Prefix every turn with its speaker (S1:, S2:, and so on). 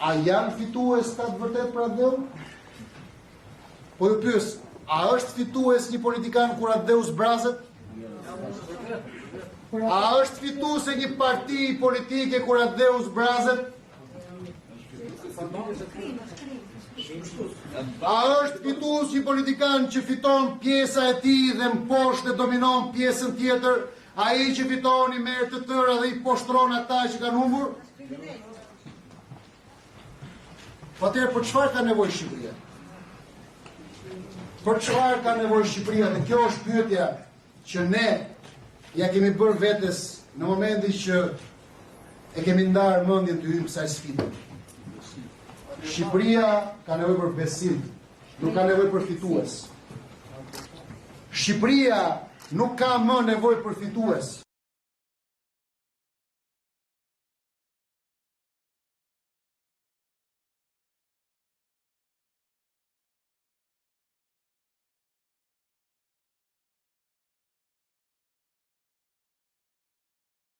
S1: A janë fitues ta të vërtet për atë dheu? Po ju pyes, a është fitues një politikan kur atë dheu zbrazet? A është fituese një parti politike kur atë dheu zbrazet? A është fitues një politikan që fiton pjesa e tij dhe më poshtë e dominon pjesën tjetër, ai që fiton i merr të tëra dhe i poshtron ata që kanë humbur? Atëherë për çfarë ka nevojë Shqipëria? Për çfarë ka nevojë Shqipëria? Dhe kjo është pyetja që ne ja kemi bërë vetes në momentin që e kemi ndarë mendjen të hyjmë kësaj sfide. Shqipëria ka nevojë për besim, nuk ka nevojë për fitues. Shqipëria nuk ka më nevojë për fitues.